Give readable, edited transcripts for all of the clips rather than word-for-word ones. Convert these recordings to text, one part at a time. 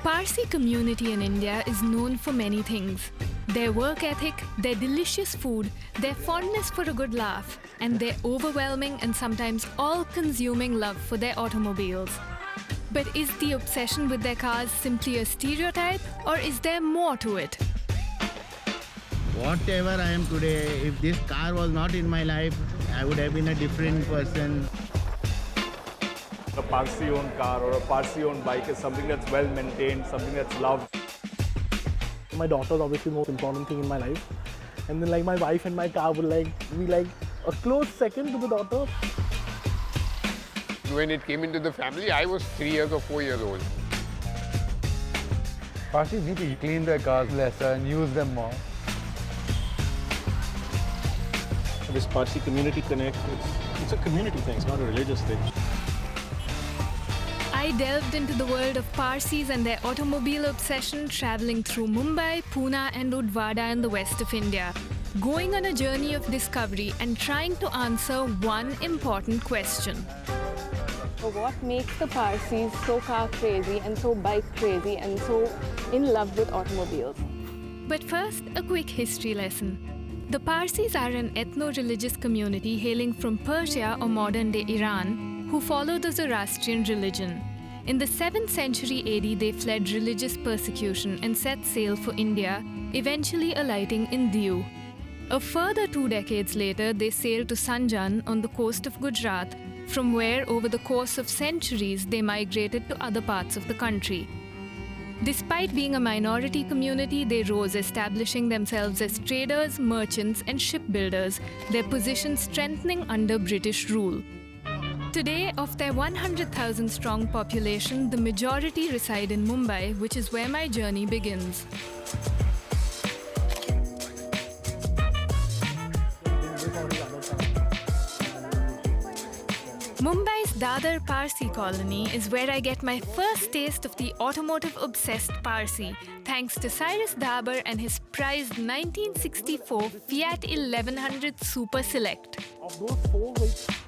Parsi community in India is known for many things. Their work ethic, their delicious food, their fondness for a good laugh, and their overwhelming and sometimes all-consuming love for their automobiles. But is the obsession with their cars simply a stereotype, or is there more to it? Whatever I am today, if this car was not in my life, I would have been a different person. A Parsi-owned car or a Parsi-owned bike is something that's well maintained, something that's loved. My daughter is obviously the most important thing in my life. And then my wife and my car would be a close second to the daughter. When it came into the family, I was 3 years or 4 years old. Parsis need to clean their cars lesser and use them more. This Parsi Community Connect, it's a community thing, it's not a religious thing. I delved into the world of Parsis and their automobile obsession, traveling through Mumbai, Pune and Udvada in the west of India, going on a journey of discovery and trying to answer one important question. So what makes the Parsis so car crazy and so bike crazy and so in love with automobiles? But first, a quick history lesson. The Parsis are an ethno-religious community hailing from Persia or modern-day Iran who follow the Zoroastrian religion. In the 7th century AD, they fled religious persecution and set sail for India, eventually alighting in Diu. A further 2 decades later, they sailed to Sanjan on the coast of Gujarat, from where, over the course of centuries, they migrated to other parts of the country. Despite being a minority community, they rose, establishing themselves as traders, merchants, and shipbuilders, their position strengthening under British rule. Today, of their 100,000 strong population, the majority reside in Mumbai, which is where my journey begins. Mumbai's Dadar Parsi colony is where I get my first taste of the automotive-obsessed Parsi, thanks to Cyrus Dabar and his prized 1964 Fiat 1100 Super Select. Of those 4,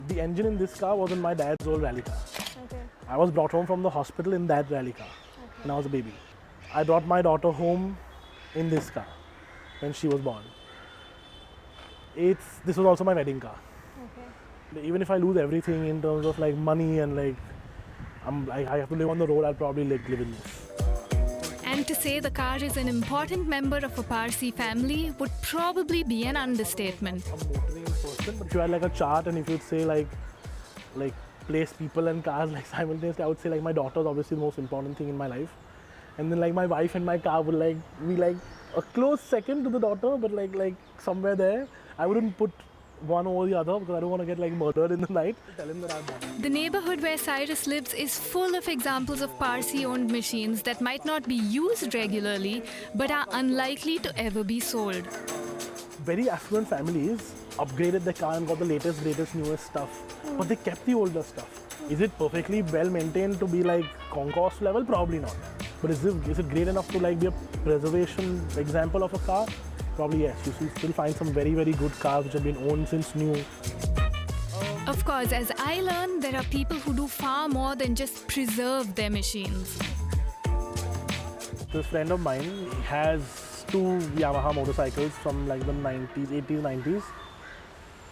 the engine in this car was in my dad's old rally car. Okay. I was brought home from the hospital in that rally car when I was a baby. I brought my daughter home in this car when she was born. This was also my wedding car. Okay. Even if I lose everything in terms of money and I have to live on the road, I'll probably live in this. And to say the car is an important member of a Parsi family would probably be an understatement. I'm a motoring person, but if you had a chart and if you'd say place people and cars simultaneously, I would say my daughter is obviously the most important thing in my life. And then my wife and my car would be a close second to the daughter, but somewhere there. I wouldn't put one over the other because I don't want to get murdered in the night. Tell him that I'm born. The neighborhood where Cyrus lives is full of examples of Parsi-owned machines that might not be used regularly but are unlikely to ever be sold. Very affluent families upgraded their car and got the latest, greatest, newest stuff, but they kept the older stuff. Is it perfectly well maintained to be concourse level? Probably not. But is it great enough to be a preservation example of a car? Probably yes. You still find some very, very good cars which have been owned since new. Of course, as I learned, there are people who do far more than just preserve their machines. This friend of mine, he has 2 Yamaha motorcycles from the 90s, 80s, 90s.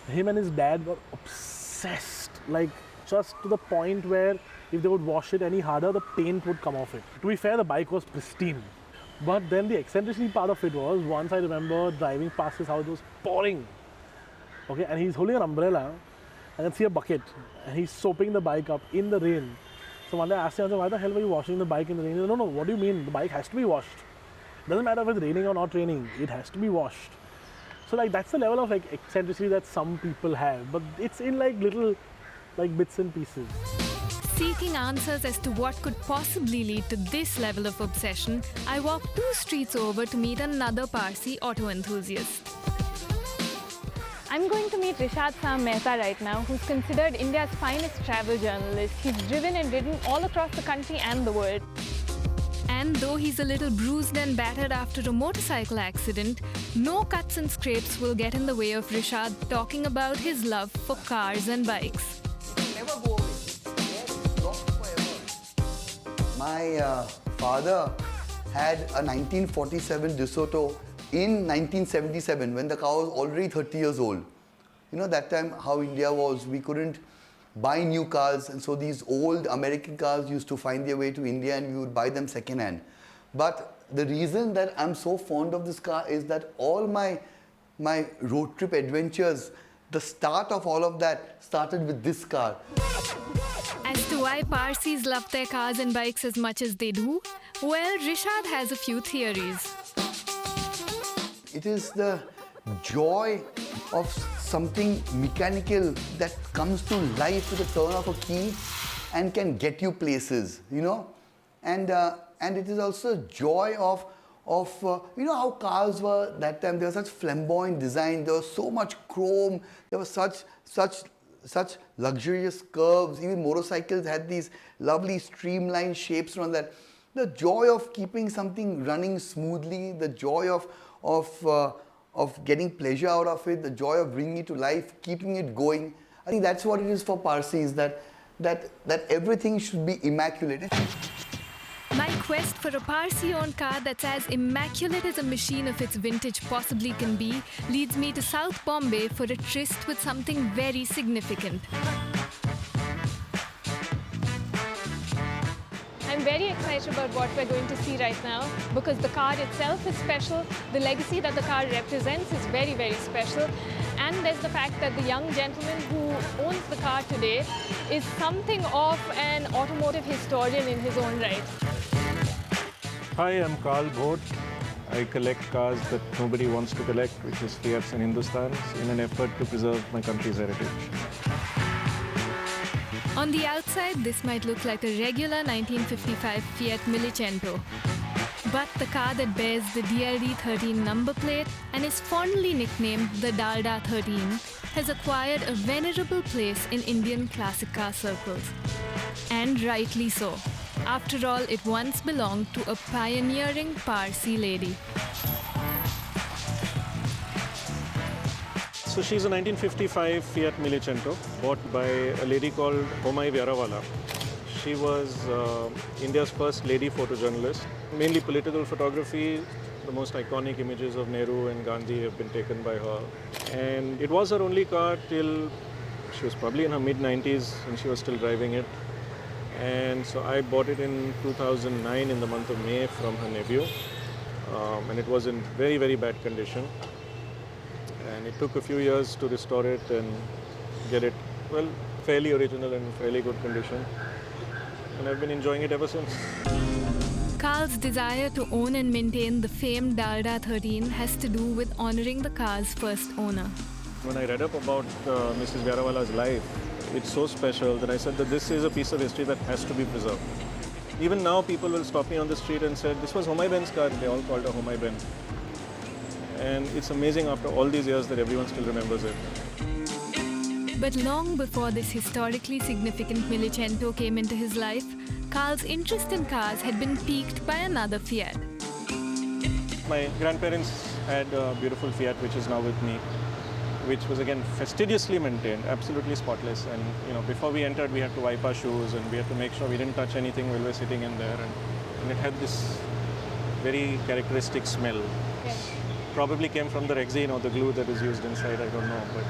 Him and his dad were obsessed, just to the point where if they would wash it any harder, the paint would come off it. To be fair, the bike was pristine. But then the eccentricity part of it was, once I remember driving past his house, it was pouring. Okay, and he's holding an umbrella, I can see a bucket, and he's soaping the bike up in the rain. So one day I asked him, why the hell were you washing the bike in the rain? He said, no, what do you mean? The bike has to be washed. Doesn't matter if it's raining or not raining, it has to be washed. So that's the level of eccentricity that some people have, but it's in little bits and pieces. Seeking answers as to what could possibly lead to this level of obsession, I walked 2 streets over to meet another Parsi auto enthusiast. I'm going to meet Rishad Sam Mehta right now, who's considered India's finest travel journalist. He's driven and ridden all across the country and the world. And though he's a little bruised and battered after a motorcycle accident, no cuts and scrapes will get in the way of Rishad talking about his love for cars and bikes. My father had a 1947 DeSoto in 1977 when the car was already 30 years old. You know, that time how India was, we couldn't buy new cars, and so these old American cars used to find their way to India and we would buy them second hand. But the reason that I'm so fond of this car is that all my road trip adventures, the start of all of that started with this car. As to why Parsis love their cars and bikes as much as they do, well, Rishad has a few theories. It is the joy of something mechanical that comes to life with a turn of a key and can get you places, you know. And it is also joy of you know how cars were that time. They were such flamboyant design. There was so much chrome. There was such luxurious curves. Even motorcycles had these lovely streamlined shapes around that. The joy of keeping something running smoothly. The joy of getting pleasure out of it. The joy of bringing it to life, keeping it going. I think that's what it is for Parsis. That everything should be immaculate. My quest for a Parsi-owned car that's as immaculate as a machine of its vintage possibly can be leads me to South Bombay for a tryst with something very significant. I'm very excited about what we're going to see right now because the car itself is special, the legacy that the car represents is very, very special, and there's the fact that the young gentleman who owns the car today is something of an automotive historian in his own right. Hi, I'm Karl Bhoot. I collect cars that nobody wants to collect, which is Fiats and Hindustans, in an effort to preserve my country's heritage. On the outside, this might look like a regular 1955 Fiat Millicento. But the car that bears the DLD13 number plate and is fondly nicknamed the Dalda 13 has acquired a venerable place in Indian classic car circles. And rightly so. After all, it once belonged to a pioneering Parsi lady. So she's a 1955 Fiat Millicento bought by a lady called Homai Vyarawala. She was India's first lady photojournalist. Mainly political photography. The most iconic images of Nehru and Gandhi have been taken by her. And it was her only car till she was probably in her mid-90s and she was still driving it. And so I bought it in 2009 in the month of May from her nephew. And it was in very, very bad condition. And it took a few years to restore it and get it, well, fairly original and fairly good condition. And I've been enjoying it ever since. Karl's desire to own and maintain the famed Dalda 13 has to do with honoring the car's first owner. When I read up about Mrs. Vyarawala's life, it's so special that I said that this is a piece of history that has to be preserved. Even now, people will stop me on the street and say, this was Homai Ben's car. They all called her Homai Ben. And it's amazing after all these years that everyone still remembers it. But long before this historically significant Millicento came into his life, Karl's interest in cars had been piqued by another Fiat. My grandparents had a beautiful Fiat which is now with me, which was again fastidiously maintained, absolutely spotless. And you know, before we entered, we had to wipe our shoes and we had to make sure we didn't touch anything while we were sitting in there. And it had this very characteristic smell. Okay. Probably came from the Rexine or the glue that is used inside, I don't know. But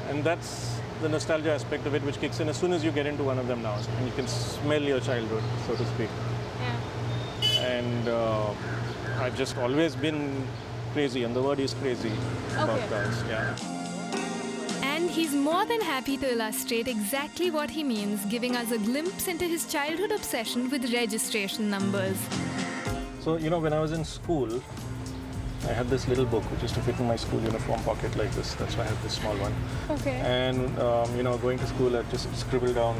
and that's the nostalgia aspect of it, which kicks in as soon as you get into one of them now, and you can smell your childhood, so to speak. Yeah. And I've just always been crazy, and the word is crazy about cars. Yeah. And he's more than happy to illustrate exactly what he means, giving us a glimpse into his childhood obsession with registration numbers. So, you know, when I was in school, I had this little book which used to fit in my school uniform pocket like this. That's why I have this small one. Okay. And, you know, going to school, I'd just scribble down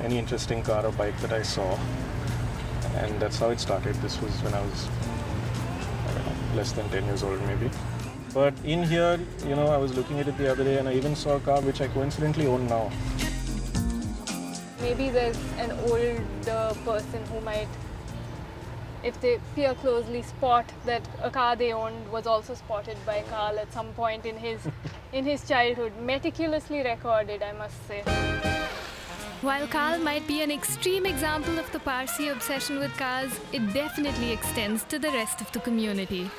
any interesting car or bike that I saw. And that's how it started. This was when I was, I don't know, less than 10 years old maybe. But in here, you know, I was looking at it the other day and I even saw a car which I coincidentally own now. Maybe there's an older person who might, if they peer closely, spot that a car they owned was also spotted by Karl at some point in his childhood. Meticulously recorded, I must say. While Carl might be an extreme example of the Parsi obsession with cars, it definitely extends to the rest of the community.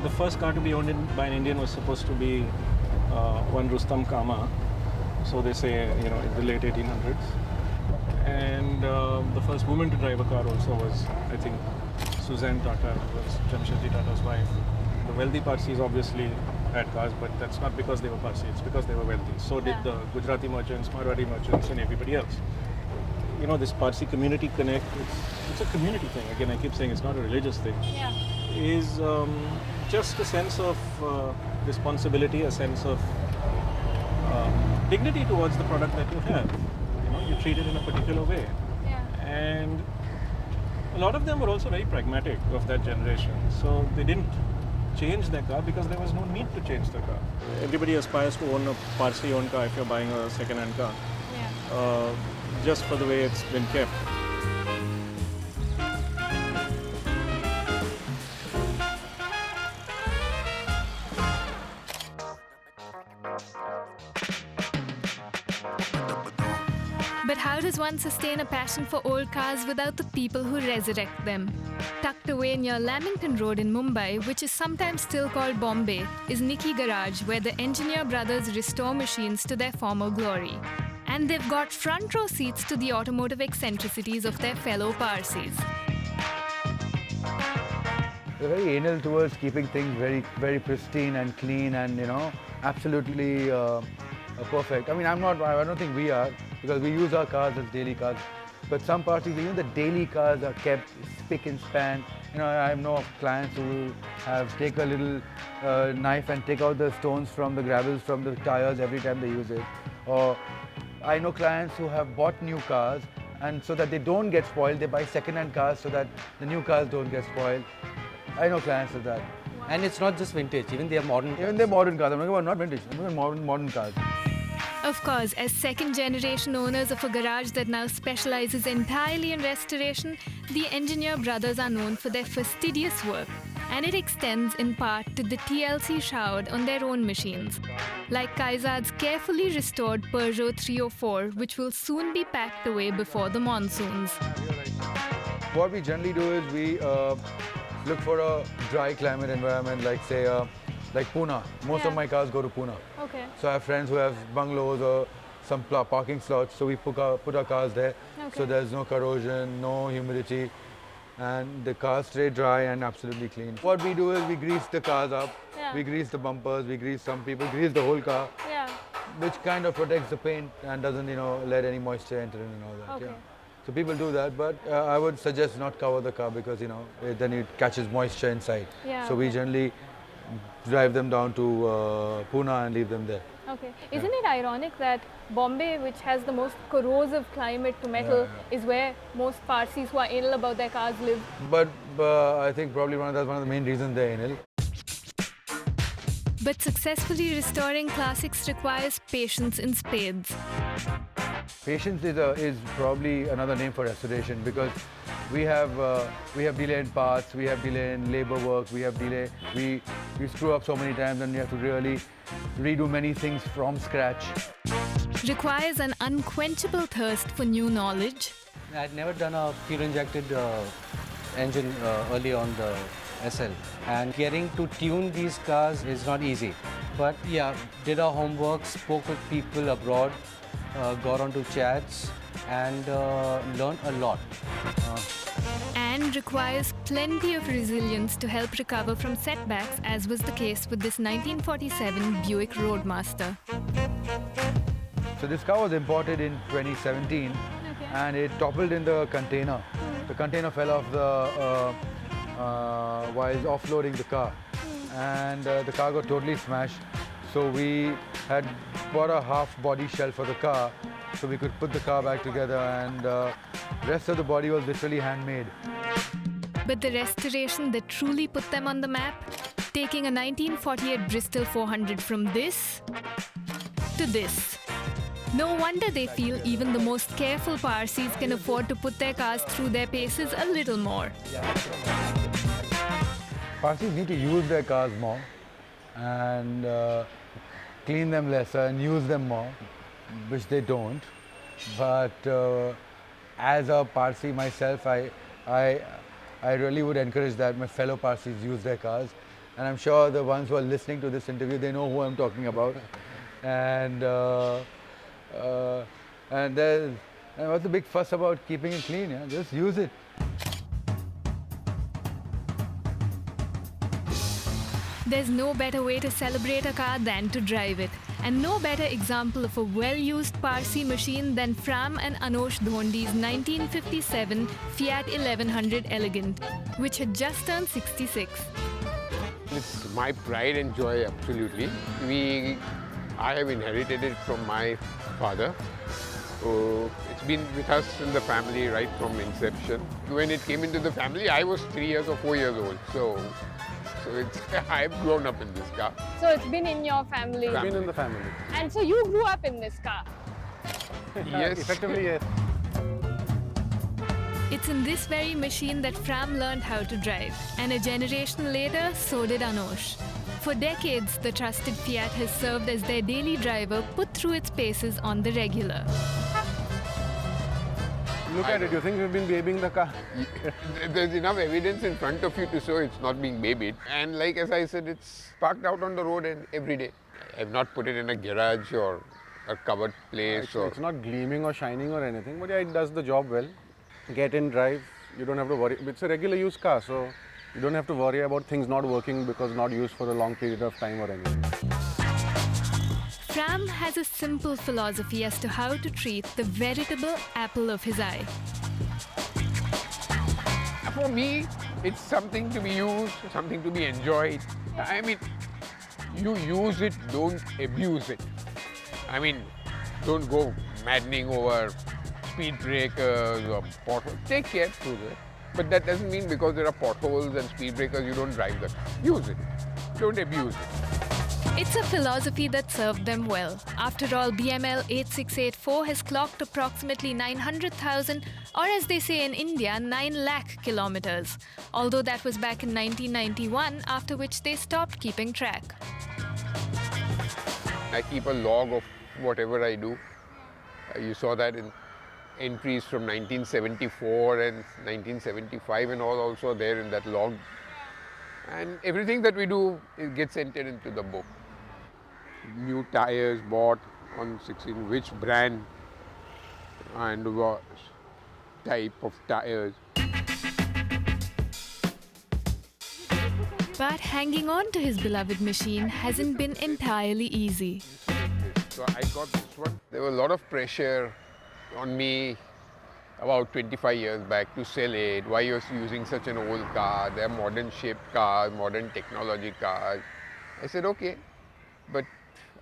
The first car to be owned by an Indian was supposed to be one Rustam Kama. So they say, in the late 1800s. And the first woman to drive a car also was, I think, Suzanne Tata, who was Jamshedji Tata's wife. The wealthy Parsis obviously had cars, but that's not because they were Parsi, it's because they were wealthy. So did the Gujarati merchants, Marwari merchants, and everybody else. This Parsi community connect, it's a community thing. Again, I keep saying it's not a religious thing. Yeah. Is just a sense of responsibility, a sense of dignity towards the product that you have. You treat it in a particular way. Yeah. And a lot of them were also very pragmatic of that generation. So they didn't change their car because there was no need to change the car. Everybody aspires to own a Parsi-owned car if you're buying a second-hand car. Yeah. Just for the way it's been kept. But how does one sustain a passion for old cars without the people who resurrect them? Tucked away near Lamington Road in Mumbai, which is sometimes still called Bombay, is Nikki Garage, where the engineer brothers restore machines to their former glory. And they've got front row seats to the automotive eccentricities of their fellow Parsis. They're very anal towards keeping things very, very pristine and clean and, absolutely perfect. I mean, I don't think we are, because we use our cars as daily cars. But some Parsis, even the daily cars are kept spick and span. I know of clients who have take a little knife and take out the stones from the gravels from the tires every time they use it. Or I know clients who have bought new cars, and so that they don't get spoiled, they buy second-hand cars so that the new cars don't get spoiled. I know clients of that. And it's not just vintage, even they are modern cars. Even they're modern cars. I'm talking about not vintage, I'm talking about modern cars. Of course, as second-generation owners of a garage that now specializes entirely in restoration, the engineer brothers are known for their fastidious work. And it extends in part to the TLC shroud on their own machines. Like Kaizad's carefully restored Peugeot 304, which will soon be packed away before the monsoons. What we generally do is we look for a dry climate environment, like say, like Pune. Most of my cars go to Pune. Okay. So I have friends who have bungalows or some parking slots, so we put our cars there. Okay. So there's no corrosion, no humidity, and the cars stay dry and absolutely clean. What we do is we grease the cars up, we grease the bumpers, we grease, some people grease the whole car, which kind of protects the paint and doesn't, let any moisture enter in and all that. Okay. So people do that, but I would suggest not cover the car because, then it catches moisture inside. Yeah, So we generally drive them down to Pune and leave them there. Okay. Isn't it ironic that Bombay, which has the most corrosive climate to metal, is where most Parsis who are anal about their cars live? But I think probably that's one of the main reasons they're anal. But successfully restoring classics requires patience in spades. Patience is probably another name for restoration, because we have delay in parts, we have delay in labor work, we screw up so many times and we have to really redo many things from scratch. Requires an unquenchable thirst for new knowledge. I'd never done a fuel-injected engine early on the SL, and getting to tune these cars is not easy. But yeah, did our homework, spoke with people abroad, got onto chats, and learned a lot. And requires plenty of resilience to help recover from setbacks, as was the case with this 1947 Buick Roadmaster. So this car was imported in 2017, and it toppled in the container. The container fell off while offloading the car, and the car got totally smashed. So we had bought a half body shell for the car, so we could put the car back together, and the rest of the body was literally handmade. But the restoration that truly put them on the map, taking a 1948 Bristol 400 from this to this. No wonder they feel even the most careful Parsis can afford to put their cars through their paces a little more. Parsis need to use their cars more and clean them lesser and use them more, which they don't. But as a Parsi myself, I really would encourage that my fellow Parsis use their cars. And I'm sure the ones who are listening to this interview, they know who I'm talking about. And what's the big fuss about keeping it clean? Yeah? Just use it. There's no better way to celebrate a car than to drive it. And no better example of a well-used Parsi machine than Fram and Anosh Dhondi's 1957 Fiat 1100 Elegant, which had just turned 66. It's my pride and joy, absolutely. I have inherited it from my father. So it's been with us in the family right from inception. When it came into the family, I was 3 years or 4 years old. So I've grown up in this car. So it's been in your family. It's been in the family. And so you grew up in this car. Yes. Effectively, yes. It's in this very machine that Fram learned how to drive, and a generation later, so did Anosh. For decades, the trusted Fiat has served as their daily driver, put through its paces on the regular. Look at it, you think we've been babying the car? There's enough evidence in front of you to show it's not being babied. And like as I said, it's parked out on the road and every day. I've not put it in a garage or a covered place. It's not gleaming or shining or anything, but yeah, it does the job well. Get in, drive, you don't have to worry. It's a regular used car, so you don't have to worry about things not working because not used for a long period of time or anything. Fram has a simple philosophy as to how to treat the veritable apple of his eye. For me, it's something to be used, something to be enjoyed. I mean, you use it, don't abuse it. I mean, don't go maddening over speed breakers or potholes. Take care through it. But that doesn't mean because there are potholes and speed breakers, you don't drive the car. Use it. Don't abuse it. It's a philosophy that served them well. After all, BML 8684 has clocked approximately 900,000, or as they say in India, 9 lakh kilometers. Although that was back in 1991, after which they stopped keeping track. I keep a log of whatever I do. You saw that in entries from 1974 and 1975 and all also there in that log. And everything that we do, it gets entered into the book. New tires bought on 16, which brand and what type of tires. But hanging on to his beloved machine hasn't been entirely easy. So I got this one. There was a lot of pressure on me about 25 years back to sell it. Why you're using such an old car? They're modern shaped cars, modern technology cars. I said, okay, but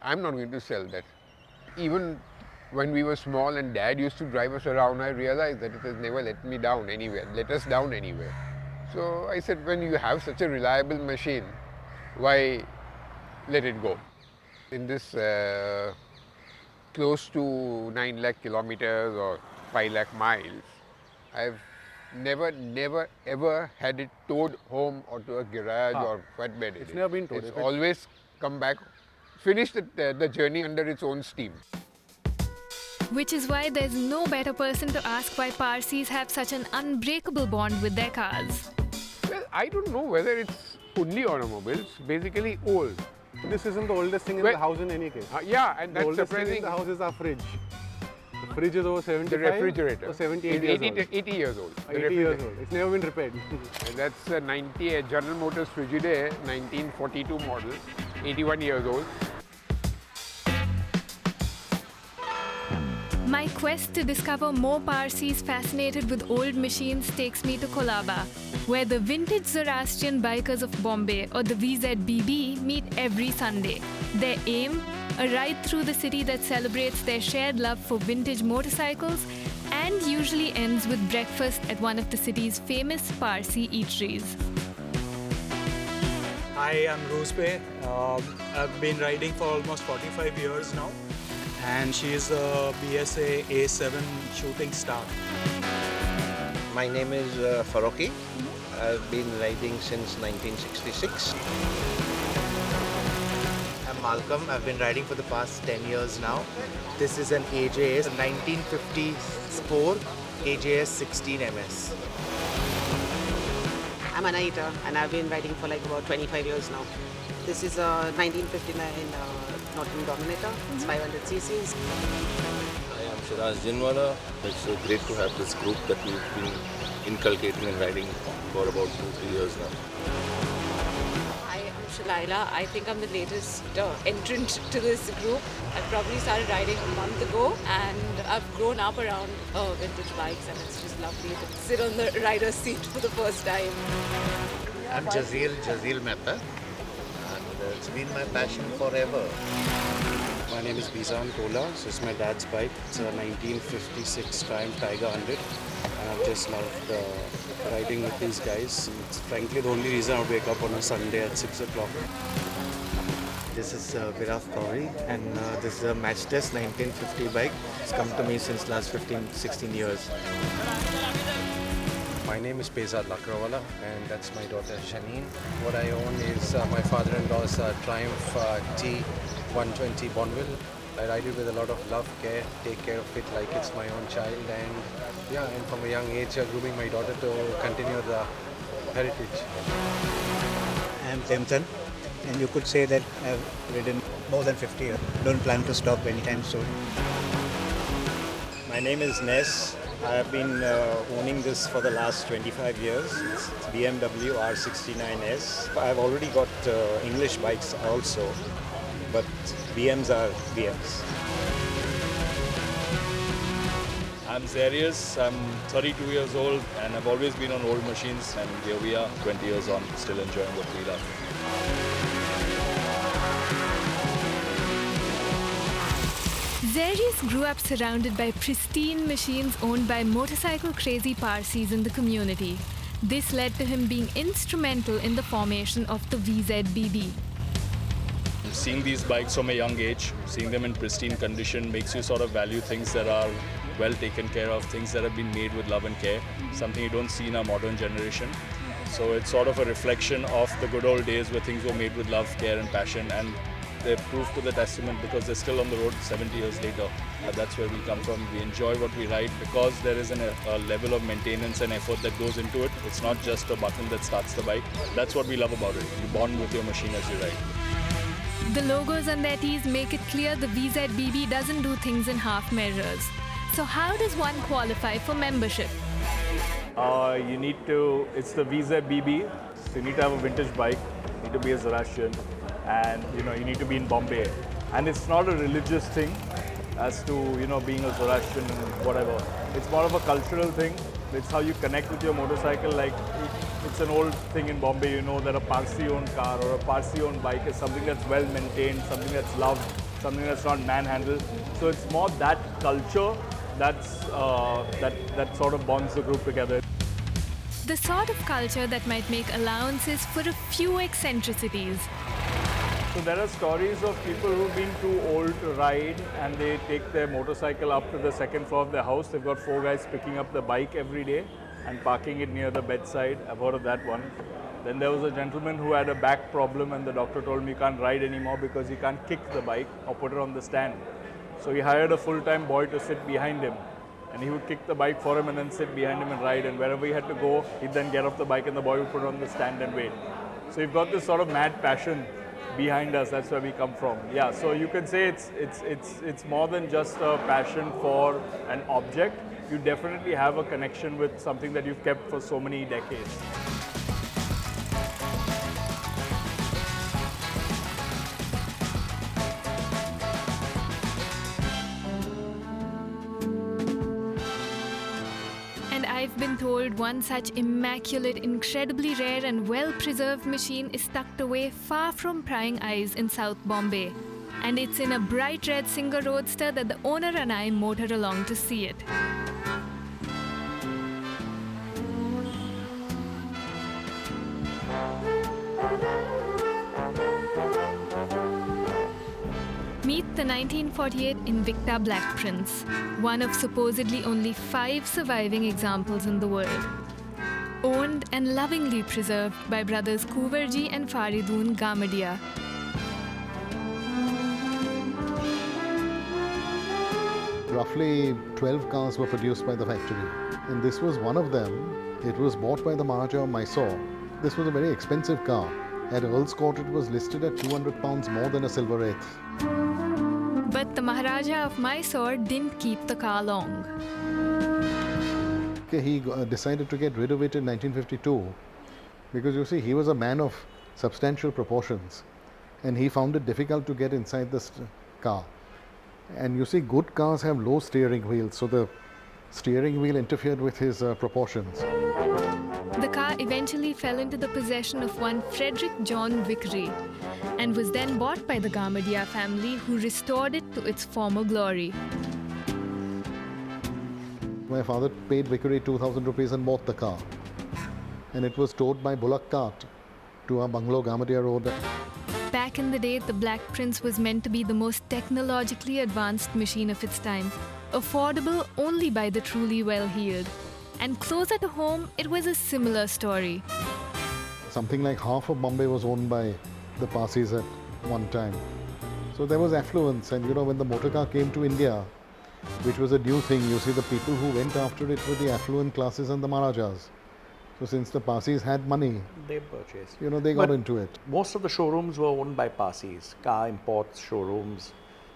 I'm not going to sell that. Even when we were small and Dad used to drive us around, I realized that it has never let me down anywhere, let us down anywhere. So I said, when you have such a reliable machine, why let it go? In this close to 9 lakh kilometers or 5 lakh miles, I've never ever had it towed home or to a garage or flatbed. It's never been towed. It's always come back, finished the journey under its own steam. Which is why there's no better person to ask why Parsis have such an unbreakable bond with their cars. Well, I don't know whether it's only automobiles, basically old. This isn't the oldest thing in the house in any case. Yeah, and that's the oldest surprising. thing in the house is our fridge. The fridge is over 75. The refrigerator. Or 78 years old. 80 years old. 80 years old. It's never been repaired. And that's a General Motors Frigidaire, 1942 model, 81 years old. My quest to discover more Parsis fascinated with old machines takes me to Kolaba, where the vintage Zoroastrian bikers of Bombay, or the VZBB, meet every Sunday. Their aim? A ride through the city that celebrates their shared love for vintage motorcycles and usually ends with breakfast at one of the city's famous Parsi eateries. Hi, I'm Roosbe. I've been riding for almost 45 years now, and she is a BSA A7 shooting star. My name is Faroki. I've been riding since 1966. Malcolm. I've been riding for the past 10 years now. This is an AJS, a 1950 Spore AJS 16 MS. I'm Anaita and I've been riding for like about 25 years now. This is a 1959 Norton Dominator. It's 500 cc's. I am Shiraz Jinwala. It's great to have this group that we've been inculcating and riding for about 2-3 years now. Hi, I'm Shalaila. I think I'm the latest entrant to this group. I probably started riding a month ago and I've grown up around vintage bikes and it's just lovely to sit on the rider's seat for the first time. I'm Jazeel Mehta, and it's been my passion forever. My name is Bizan Kola. So it's my dad's bike. It's a 1956 Triumph Tiger 100 and I've just loved riding with these guys. It's frankly the only reason I wake up on a Sunday at 6 o'clock. This is Viraf Kauri, and this is a match test 1950 bike. It's come to me since last 15-16 years. My name is Pezad Lakrawala and that's my daughter Shaneen. What I own is my father-in-law's Triumph T120 Bonville. I ride it with a lot of love, care, take care of it like it's my own child, and from a young age grooming my daughter to continue the heritage. I'm Temton, and you could say that I've ridden more than 50 years. Don't plan to stop anytime soon. My name is Ness. I have been owning this for the last 25 years. It's BMW R69S. I've already got English bikes also, but BMs are BMs. I'm Zarius, I'm 32 years old and I've always been on old machines, and here we are 20 years on, still enjoying what we love. Zarius grew up surrounded by pristine machines owned by motorcycle-crazy Parsis in the community. This led to him being instrumental in the formation of the VZBB. Seeing these bikes from a young age, seeing them in pristine condition makes you sort of value things that are well taken care of, things that have been made with love and care, something you don't see in our modern generation. So it's sort of a reflection of the good old days where things were made with love, care and passion, and they're proof to the testament because they're still on the road 70 years later. That's where we come from. We enjoy what we ride because there is a level of maintenance and effort that goes into it. It's not just a button that starts the bike. That's what we love about it. You bond with your machine as you ride. The logos on their tees make it clear the VZBB doesn't do things in half measures. So how does one qualify for membership? It's the VZBB, so you need to have a vintage bike, you need to be a Zoroastrian, and you need to be in Bombay. And it's not a religious thing as to being a Zoroastrian and whatever. It's more of a cultural thing. It's how you connect with your motorcycle. Like it's an old thing in Bombay, that a Parsi-owned car or a Parsi-owned bike is something that's well maintained, something that's loved, something that's not manhandled. So it's more that culture that sort of bonds the group together. The sort of culture that might make allowances for a few eccentricities. So there are stories of people who've been too old to ride and they take their motorcycle up to the second floor of their house. They've got 4 guys picking up the bike every day and parking it near the bedside. I've heard of that one. Then there was a gentleman who had a back problem and the doctor told him he can't ride anymore because he can't kick the bike or put it on the stand. So he hired a full-time boy to sit behind him. And he would kick the bike for him and then sit behind him and ride. And wherever he had to go, he'd then get off the bike and the boy would put it on the stand and wait. So you've got this sort of mad passion behind us. That's where we come from. Yeah, so you can say it's more than just a passion for an object. You definitely have a connection with something that you've kept for so many decades. I've been told one such immaculate, incredibly rare and well-preserved machine is tucked away far from prying eyes in South Bombay. And it's in a bright red Singer Roadster that the owner and I motor along to see it. Meet the 1948 Invicta Black Prince, one of supposedly only 5 surviving examples in the world. Owned and lovingly preserved by brothers Kuverji and Faridoon Gamadia. roughly 12 cars were produced by the factory. And this was one of them. It was bought by the Maharaja of Mysore. This was a very expensive car. At Earl's Court, it was listed at 200 pounds more than a Silver Wraith. But the Maharaja of Mysore didn't keep the car long. He decided to get rid of it in 1952 because, you see, he was a man of substantial proportions and he found it difficult to get inside the car. And you see, good cars have low steering wheels, so the steering wheel interfered with his proportions. The car eventually fell into the possession of one Frederick John Vickery and was then bought by the Gamadia family, who restored it to its former glory. My father paid Vickery 2,000 rupees and bought the car. And it was towed by bullock cart to our bungalow, Gamadia Road. Back in the day, the Black Prince was meant to be the most technologically advanced machine of its time, affordable only by the truly well-heeled. And closer to home, it was a similar story. Something like half of Bombay was owned by the Parsis at one time. So there was affluence, and when the motor car came to India, which was a new thing, you see, the people who went after it were the affluent classes and the Maharajas. So since the Parsis had money, they purchased. They got into it. Most of the showrooms were owned by Parsis, car imports, showrooms,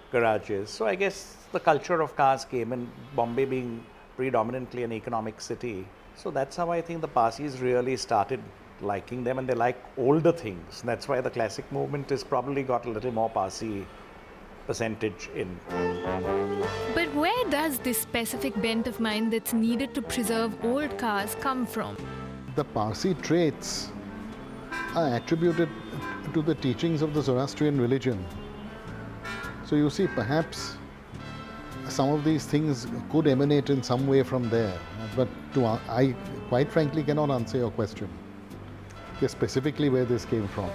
garages. So I guess the culture of cars came in, Bombay being predominantly an economic city. So that's how I think the Parsis really started liking them, and they like older things. That's why the classic movement has probably got a little more Parsi percentage in. But where does this specific bent of mind that's needed to preserve old cars come from? The Parsi traits are attributed to the teachings of the Zoroastrian religion. So you see, perhaps some of these things could emanate in some way from there. But I quite frankly cannot answer your question. Specifically where this came from.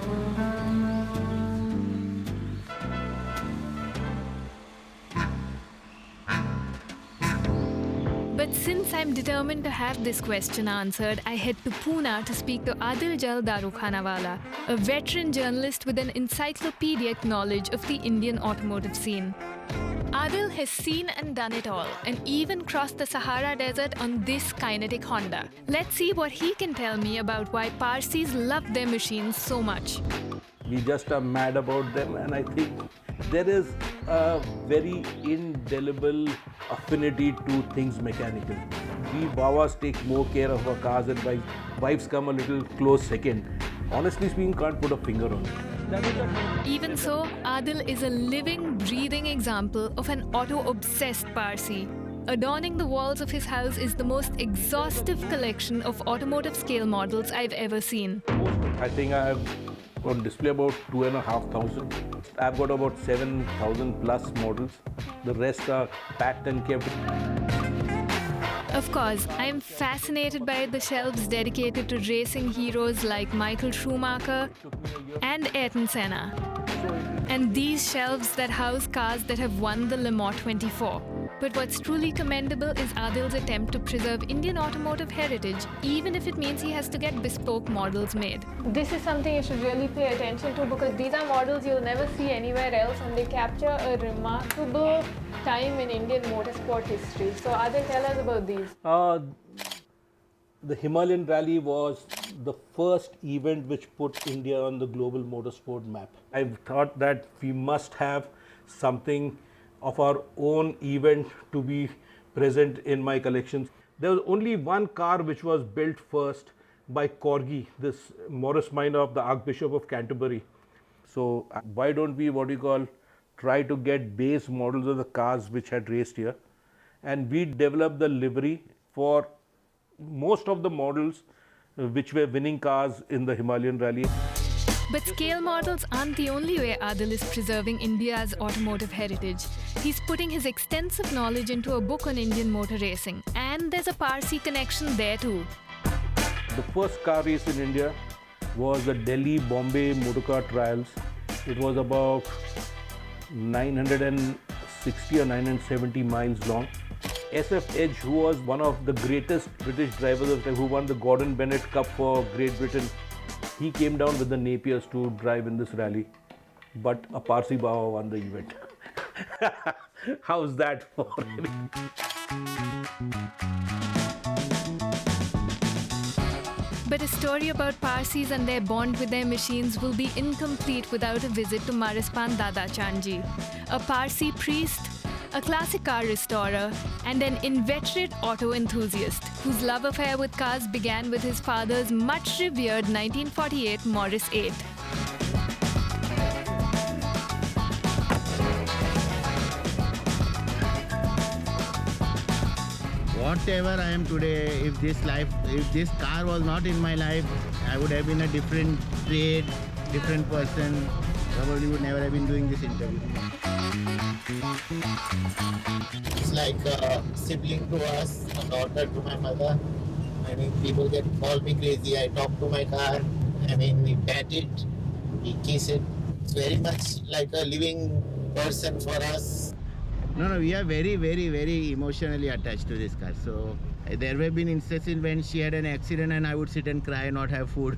But since I'm determined to have this question answered, I head to Pune to speak to Adil Jal Darukhanawala, a veteran journalist with an encyclopedic knowledge of the Indian automotive scene. Adil has seen and done it all, and even crossed the Sahara Desert on this kinetic Honda. Let's see what he can tell me about why Parsis love their machines so much. We just are mad about them, and I think there is a very indelible affinity to things mechanical. We Bawas take more care of our cars, and my wives come a little close second. Honestly speaking, can't put a finger on it. Even so, Adil is a living, breathing example of an auto-obsessed Parsi. Adorning the walls of his house is the most exhaustive collection of automotive scale models I've ever seen. I think I have on display about 2,500. I've got about 7,000 plus models. The rest are packed and kept. Of course, I am fascinated by the shelves dedicated to racing heroes like Michael Schumacher and Ayrton Senna. And these shelves that house cars that have won the Le Mans 24. But what's truly commendable is Adil's attempt to preserve Indian automotive heritage, even if it means he has to get bespoke models made. This is something you should really pay attention to, because these are models you'll never see anywhere else, and they capture a remarkable time in Indian motorsport history. So Adil, tell us about these. The Himalayan Rally was the first event which put India on the global motorsport map. I thought that we must have something of our own event to be present in my collections. There was only one car which was built first by Corgi, this Morris Minor of the Archbishop of Canterbury. So why don't we, try to get base models of the cars which had raced here, and we developed the livery for most of the models which were winning cars in the Himalayan Rally. But scale models aren't the only way Adil is preserving India's automotive heritage. He's putting his extensive knowledge into a book on Indian motor racing, and there's a Parsi connection there too. The first car race in India was the Delhi-Bombay Motorcar Trials. It was about 960 or 970 miles long. SF Edge, who was one of the greatest British drivers of the time, who won the Gordon Bennett Cup for Great Britain, he came down with the Napiers to drive in this rally, but a Parsi Bawa won the event. How's that for? But a story about Parsis and their bond with their machines will be incomplete without a visit to Maraspan Dada Chandji, a Parsi priest, a classic car restorer, and an inveterate auto enthusiast whose love affair with cars began with his father's much revered 1948 Morris 8. Whatever I am today, if this car was not in my life, I would have been a different trade, different person. Probably would never have been doing this interview. It's like a sibling to us, a daughter to my mother. I mean, people get call me crazy. I talk to my car. I mean, we pet it, we kiss it. It's very much like a living person for us. No, we are very, very, very emotionally attached to this car. So there have been instances when she had an accident and I would sit and cry, not have food.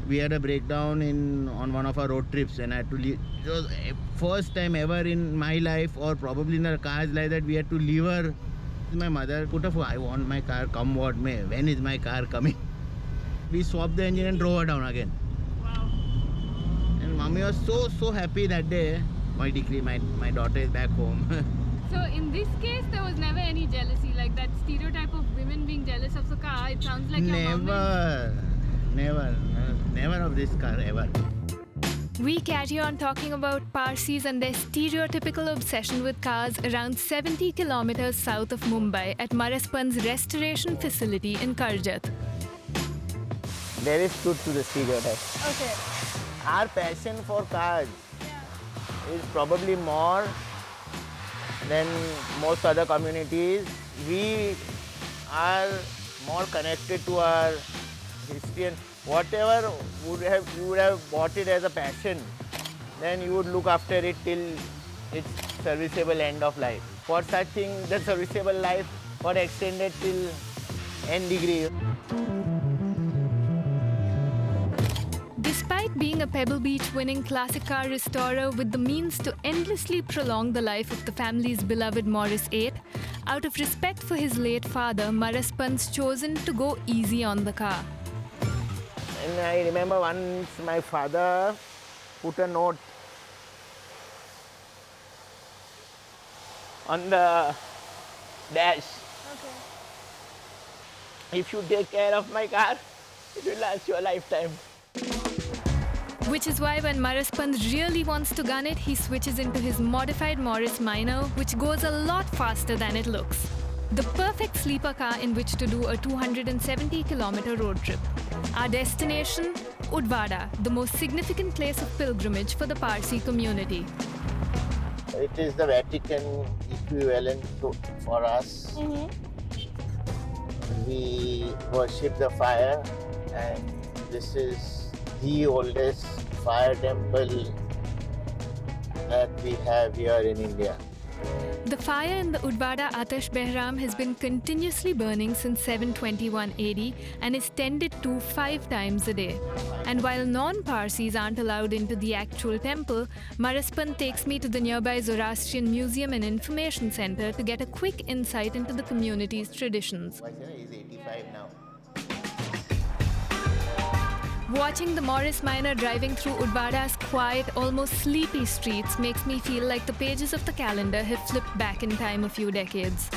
We had a breakdown on one of our road trips and I had to leave. It was first time ever in my life, or probably in our car's life, that we had to leave her. My mother put up, I want my car, come what may. When is my car coming? We swapped the engine and drove her down again. Wow. And mommy was so happy that day. My daughter is back home. So in this case, there was never any jealousy, like that stereotype of women being jealous of the car. It sounds like your mom Never of this car, ever. We carry on talking about Parsis and their stereotypical obsession with cars around 70 kilometers south of Mumbai at Maraspan's restoration facility in Karjat. There is truth to the stereotype. Okay. Our passion for cars is probably more than most other communities. We are more connected to our history, and whatever you would have bought it as a passion, then you would look after it till its serviceable end of life. For such thing, the serviceable life got extended till n degree. Despite being a Pebble Beach winning classic car restorer with the means to endlessly prolong the life of the family's beloved Morris 8, out of respect for his late father, Maraspan's chosen to go easy on the car. And I remember once my father put a note on the dash. Okay. If you take care of my car, it will last you a lifetime. Which is why when Maraspan really wants to gun it, he switches into his modified Morris Minor, which goes a lot faster than it looks. The perfect sleeper car in which to do a 270-kilometer road trip. Our destination, Udvada, the most significant place of pilgrimage for the Parsi community. It is the Vatican equivalent for us. We worship the fire, and this is the oldest fire temple that we have here in India. The fire in the Udvada Atash Behram has been continuously burning since 721 AD and is tended to 5 times a day. And while non-Parsis aren't allowed into the actual temple, Maraspan takes me to the nearby Zoroastrian Museum and Information Center to get a quick insight into the community's traditions. He's 85 now. Watching the Morris Minor driving through Udvada's quiet, almost sleepy streets makes me feel like the pages of the calendar have flipped back in time a few decades.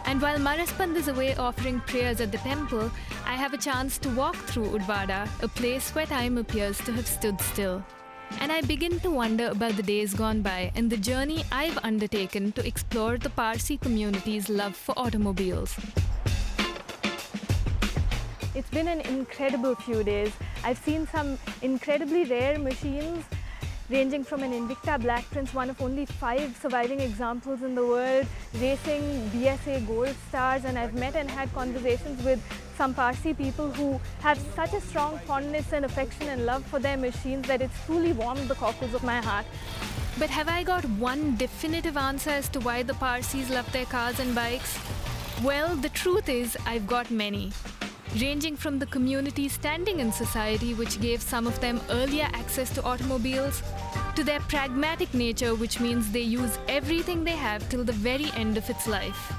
And while Maraspan is away offering prayers at the temple, I have a chance to walk through Udvada, a place where time appears to have stood still. And I begin to wonder about the days gone by and the journey I've undertaken to explore the Parsi community's love for automobiles. It's been an incredible few days. I've seen some incredibly rare machines, ranging from an Invicta Black Prince, one of only 5 surviving examples in the world, racing BSA Gold Stars, and I've met and had conversations with some Parsi people who have such a strong fondness and affection and love for their machines that it's truly warmed the cockles of my heart. But have I got one definitive answer as to why the Parsis love their cars and bikes? Well, the truth is, I've got many. Ranging from the community's standing in society, which gave some of them earlier access to automobiles, to their pragmatic nature, which means they use everything they have till the very end of its life,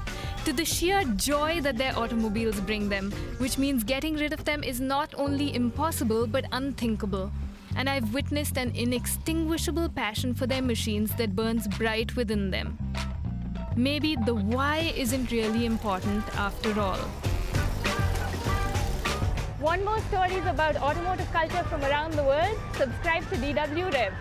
to the sheer joy that their automobiles bring them, which means getting rid of them is not only impossible but unthinkable. And I've witnessed an inextinguishable passion for their machines that burns bright within them. Maybe the why isn't really important after all. Want more stories about automotive culture from around the world? Subscribe to DW Rev.